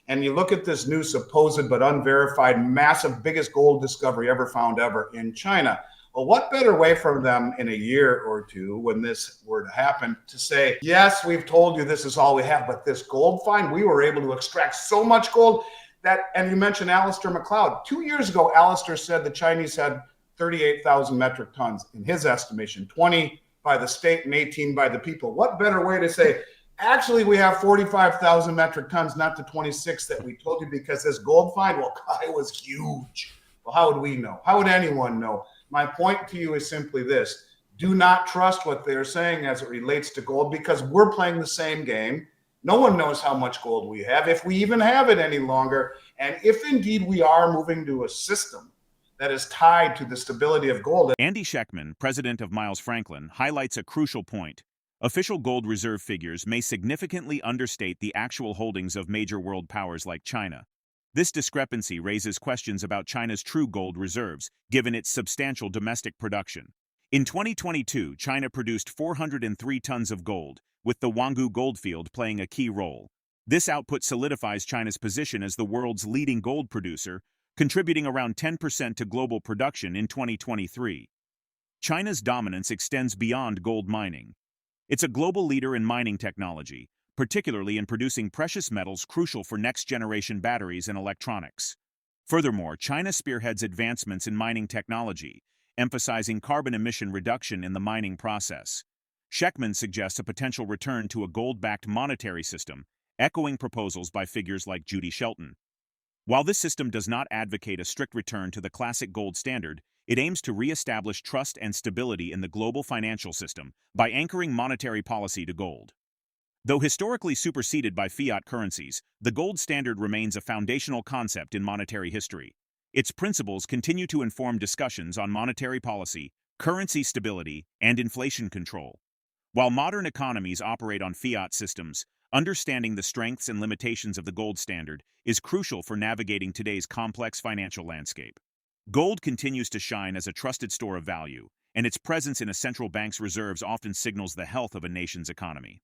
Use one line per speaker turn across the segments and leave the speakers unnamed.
and you look at this new supposed but unverified massive biggest gold discovery ever found ever in China. Well, what better way for them in a year or two, when this were to happen, to say, yes, we've told you this is all we have, but this gold find, we were able to extract so much gold that, and you mentioned Alistair McLeod. 2 years ago, Alistair said the Chinese had 38,000 metric tons in his estimation, 20 by the state and 18 by the people. What better way to say, actually, we have 45,000 metric tons, not the 26 that we told you, because this gold find, well, God, it was huge. Well, how would we know? How would anyone know? My point to you is simply this. Do not trust what they're saying as it relates to gold, because we're playing the same game. No one knows how much gold we have, if we even have it any longer. And if indeed we are moving to a system that is tied to the stability of gold.
AndySchectman, president of Miles Franklin, highlights a crucial point. Official gold reserve figures may significantly understate the actual holdings of major world powers like China. This discrepancy raises questions about China's true gold reserves, given its substantial domestic production. In 2022, China produced 403 tons of gold, with the Wangu goldfield playing a key role. This output solidifies China's position as the world's leading gold producer, contributing around 10% to global production in 2023. China's dominance extends beyond gold mining. It's a global leader in mining technology, particularly in producing precious metals crucial for next-generation batteries and electronics. Furthermore, China spearheads advancements in mining technology, emphasizing carbon emission reduction in the mining process. Schectman suggests a potential return to a gold-backed monetary system, echoing proposals by figures like Judy Shelton. While this system does not advocate a strict return to the classic gold standard, it aims to re-establish trust and stability in the global financial system by anchoring monetary policy to gold. Though historically superseded by fiat currencies, the gold standard remains a foundational concept in monetary history. Its principles continue to inform discussions on monetary policy, currency stability, and inflation control. While modern economies operate on fiat systems, understanding the strengths and limitations of the gold standard is crucial for navigating today's complex financial landscape. Gold continues to shine as a trusted store of value, and its presence in a central bank's reserves often signals the health of a nation's economy.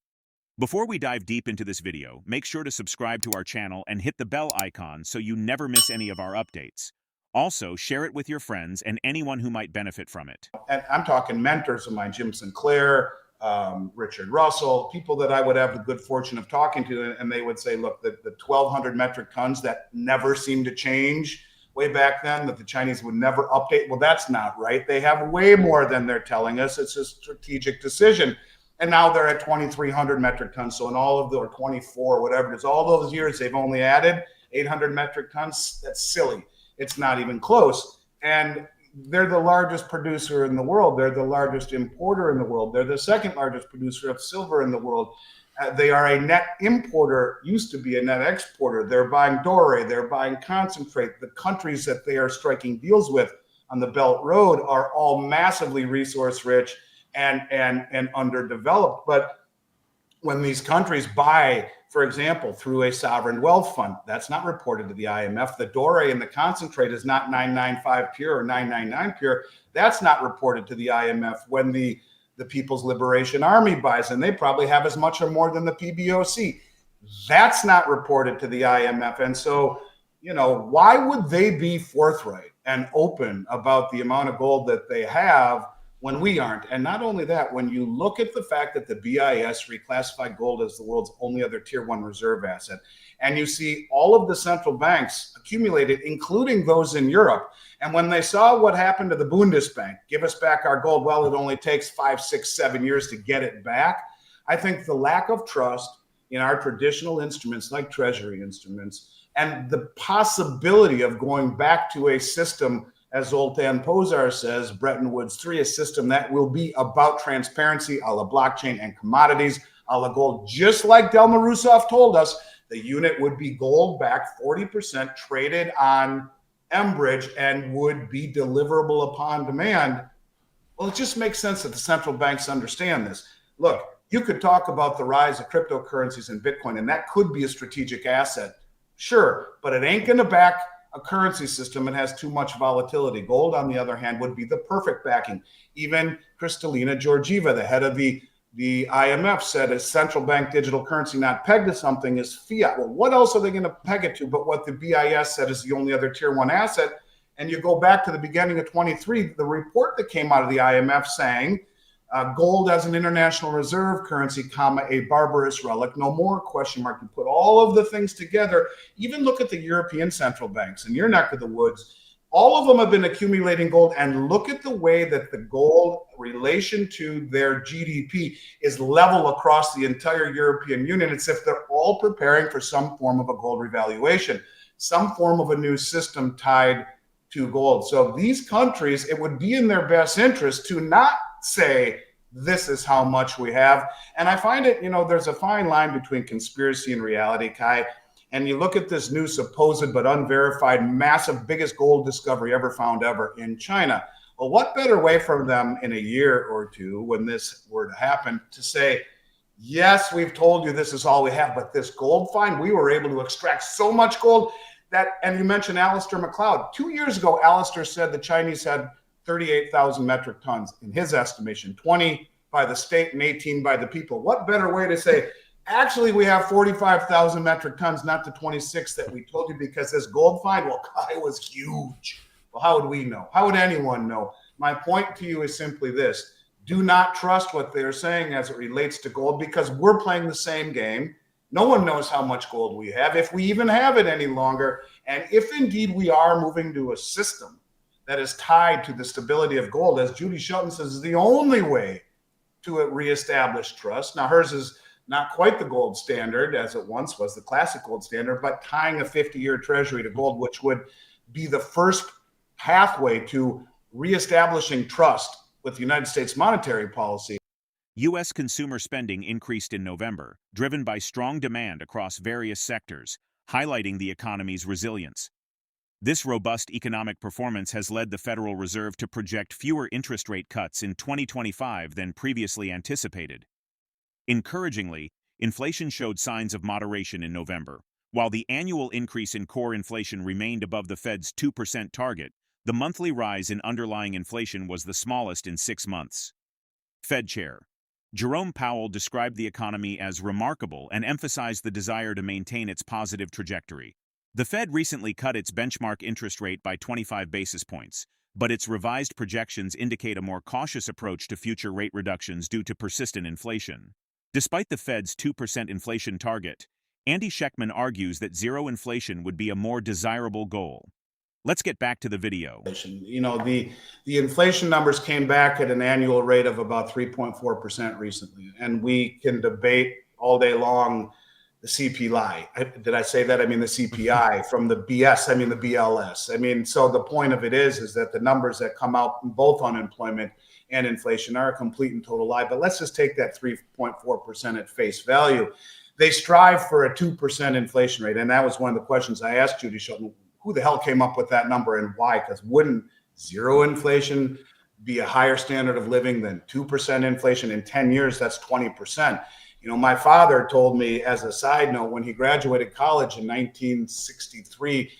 Before we dive deep into this video, make sure to subscribe to our channel and hit the bell icon so you never miss any of our updates. Also, share it with your friends and anyone who might benefit from it.
And I'm talking mentors of mine, Jim Sinclair, Richard Russell, people that I would have the good fortune of talking to, and they would say, look, the 1,200 metric tons that never seemed to change way back then, that the Chinese would never update. Well, that's not right. They have way more than they're telling us. It's a strategic decision. And now they're at 2,300 metric tons. So in all of the, or 24, whatever it is, all those years, they've only added 800 metric tons. That's silly. It's not even close. And they're the largest producer in the world. They're the largest importer in the world. They're the second largest producer of silver in the world. They are a net importer, used to be a net exporter. They're buying doré, they're buying concentrate. The countries that they are striking deals with on the Belt Road are all massively resource rich and underdeveloped. But when these countries buy, for example, through a sovereign wealth fund, that's not reported to the IMF. The doré and the concentrate is not 995 pure or 999 pure. That's not reported to the IMF. When the People's Liberation Army buys, and they probably have as much or more than the PBOC, that's not reported to the IMF. And so, you know, why would they be forthright and open about the amount of gold that they have when we aren't? And not only that, when you look at the fact that the BIS reclassified gold as the world's only other tier one reserve asset, and you see all of the central banks accumulated, including those in Europe, and when they saw what happened to the Bundesbank, give us back our gold, well, it only takes 5, 6, 7 years to get it back. I think the lack of trust in our traditional instruments like treasury instruments and the possibility of going back to a system, as Zoltan Pozar says, Bretton Woods 3, a system that will be about transparency, a la blockchain and commodities, a la gold. Just like Delma Rousseff told us, the unit would be gold backed, 40% traded on Enbridge, and would be deliverable upon demand. Well, it just makes sense that the central banks understand this. Look, you could talk about the rise of cryptocurrencies and Bitcoin, and that could be a strategic asset. Sure, but it ain't going to back a currency system and has too much volatility. Gold, on the other hand, would be the perfect backing. Even Kristalina Georgieva, the head of the The IMF said a central bank digital currency not pegged to something is fiat. Well, what else are they going to peg it to but what the BIS said is the only other tier one asset? And you go back to the beginning of 23, the report that came out of the IMF saying gold as an international reserve currency, comma, a barbarous relic, no more, question mark. You put all of the things together, even look at the European central banks in your neck of the woods. All of them have been accumulating gold, and look at the way that the gold relation to their GDP is level across the entire European Union. It's if they're all preparing for some form of a gold revaluation, some form of a new system tied to gold. So these countries, it would be in their best interest to not say, this is how much we have. And I find it, there's a fine line between conspiracy and reality, Kai. And you look at this new supposed but unverified massive biggest gold discovery ever found ever in China. Well, what better way for them in a year or two when this were to happen to say, yes, we've told you this is all we have, but this gold find, we were able to extract so much gold that, and you mentioned Alistair McLeod. 2 years ago, Alistair said the Chinese had 38,000 metric tons in his estimation, 20 by the state and 18 by the people. What better way to say, actually, we have 45,000 metric tons, not the 26 that we told you, because this gold find, well, it was huge. Well, how would we know? How would anyone know? My point to you is simply this. Do not trust what they're saying as it relates to gold, because we're playing the same game. No one knows how much gold we have, if we even have it any longer. And if indeed we are moving to a system that is tied to the stability of gold, as Judy Shelton says, is the only way to reestablish trust. Now, hers is not quite the gold standard as it once was, the classic gold standard, but tying a 50-year treasury to gold, which would be the first pathway to reestablishing trust with the United States monetary policy.
U.S. consumer spending increased in November, driven by strong demand across various sectors, highlighting the economy's resilience. This robust economic performance has led the Federal Reserve to project fewer interest rate cuts in 2025 than previously anticipated. Encouragingly, inflation showed signs of moderation in November. While the annual increase in core inflation remained above the Fed's 2% target, the monthly rise in underlying inflation was the smallest in 6 months. Fed Chair Jerome Powell described the economy as remarkable and emphasized the desire to maintain its positive trajectory. The Fed recently cut its benchmark interest rate by 25 basis points, but its revised projections indicate a more cautious approach to future rate reductions due to persistent inflation. Despite the Fed's 2% inflation target, AndySchectman argues that zero inflation would be a more desirable goal. Let's get back to the video.
The inflation numbers came back at an annual rate of about 3.4% recently, and we can debate all day long the CPI. Did I say that? I mean the CPI. From the BS, I mean the BLS. So the point of it is that the numbers that come out in both unemployment and inflation are a complete and total lie. But let's just take that 3.4% at face value. They strive for a 2% inflation rate, and that was one of the questions I asked Judy Shelton. Who the hell came up with that number and why? Because wouldn't zero inflation be a higher standard of living than 2% inflation? In 10 years, that's 20%. My father told me, as a side note, when he graduated college in 1963,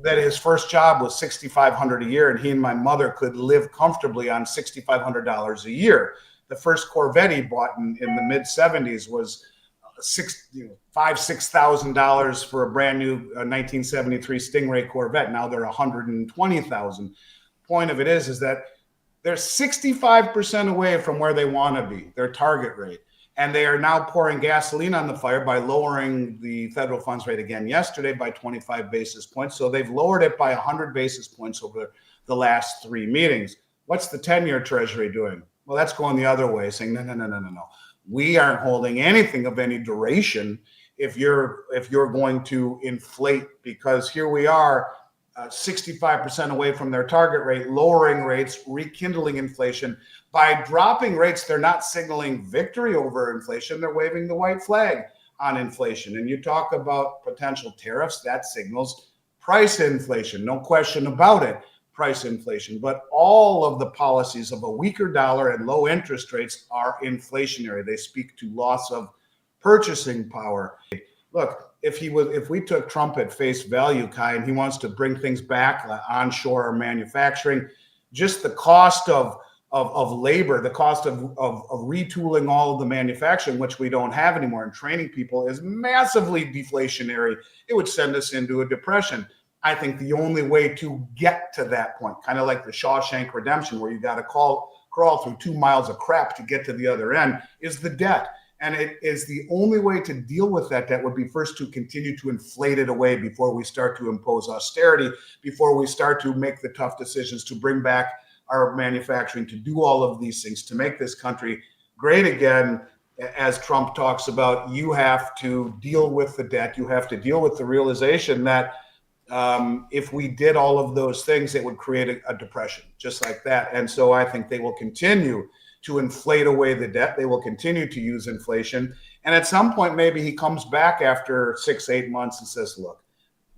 that his first job was $6,500 a year, and he and my mother could live comfortably on $6,500 a year. The first Corvette he bought in the mid-70s was $6,000 for a brand new 1973 Stingray Corvette. Now they're $120,000. Point of it is that they're 65% away from where they want to be, their target rate. And they are now pouring gasoline on the fire by lowering the federal funds rate again yesterday by 25 basis points. So they've lowered it by 100 basis points over the last 3 meetings. What's the 10-year Treasury doing? Well, that's going the other way, saying, no. We aren't holding anything of any duration if you're going to inflate, because here we are 65% away from their target rate, lowering rates, rekindling inflation. By dropping rates, they're not signaling victory over inflation. They're waving the white flag on inflation. And you talk about potential tariffs, that signals price inflation, no question about it, price inflation. But all of the policies of a weaker dollar and low interest rates are inflationary. They speak to loss of purchasing power. Look, if we took Trump at face value, Kai, and he wants to bring things back, onshore manufacturing, just the cost of of labor, the cost of retooling all of the manufacturing, which we don't have anymore, and training people is massively deflationary. It would send us into a depression. I think the only way to get to that point, kind of like the Shawshank Redemption, where you got to crawl through 2 miles of crap to get to the other end, is the debt. And it is the only way to deal with that debt would be first to continue to inflate it away before we start to impose austerity, before we start to make the tough decisions to bring back our manufacturing, to do all of these things, to make this country great again. As Trump talks about, you have to deal with the debt. You have to deal with the realization that if we did all of those things, it would create a depression just like that. And so I think they will continue to inflate away the debt. They will continue to use inflation. And at some point, maybe he comes back after 6-8 months and says, look,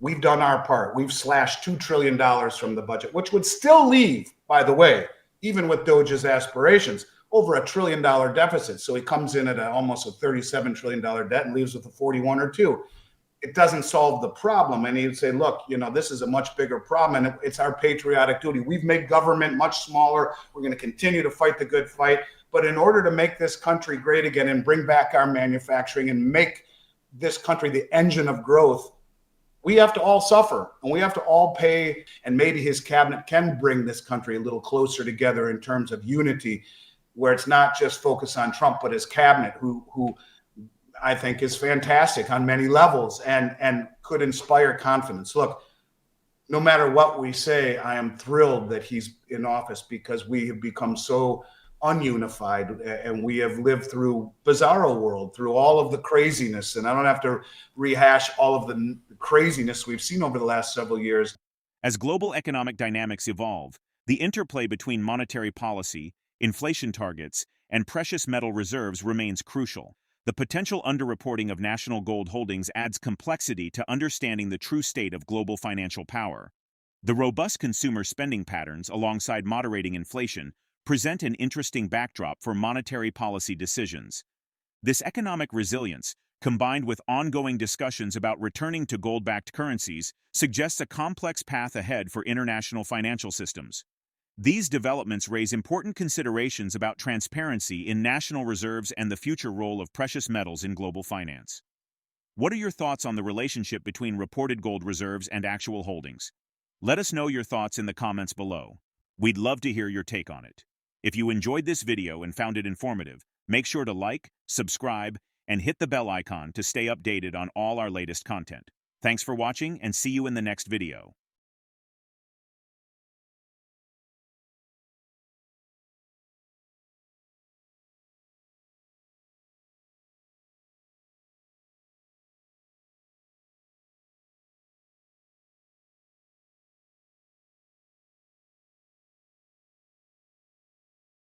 we've done our part. We've slashed $2 trillion from the budget, which would still leave, by the way, even with Doge's aspirations, over $1 trillion deficit. So he comes in at almost a $37 trillion debt and leaves with a 41 or 2. It doesn't solve the problem. And he'd say, look, this is a much bigger problem, and it's our patriotic duty. We've made government much smaller. We're going to continue to fight the good fight. But in order to make this country great again and bring back our manufacturing and make this country the engine of growth, we have to all suffer and we have to all pay. And maybe his cabinet can bring this country a little closer together in terms of unity, where it's not just focused on Trump, but his cabinet, who I think is fantastic on many levels and could inspire confidence. Look, no matter what we say, I am thrilled that he's in office, because we have become so ununified, and we have lived through bizarro world, through all of the craziness. And I don't have to rehash all of the craziness we've seen over the last several years.
As global economic dynamics evolve, the interplay between monetary policy, inflation targets, and precious metal reserves remains crucial. The potential underreporting of national gold holdings adds complexity to understanding the true state of global financial power. The robust consumer spending patterns, alongside moderating inflation, present an interesting backdrop for monetary policy decisions. This economic resilience, combined with ongoing discussions about returning to gold-backed currencies, suggests a complex path ahead for international financial systems. These developments raise important considerations about transparency in national reserves and the future role of precious metals in global finance. What are your thoughts on the relationship between reported gold reserves and actual holdings? Let us know your thoughts in the comments below. We'd love to hear your take on it. If you enjoyed this video and found it informative, make sure to like, subscribe, and hit the bell icon to stay updated on all our latest content. Thanks for watching, and see you in the next video.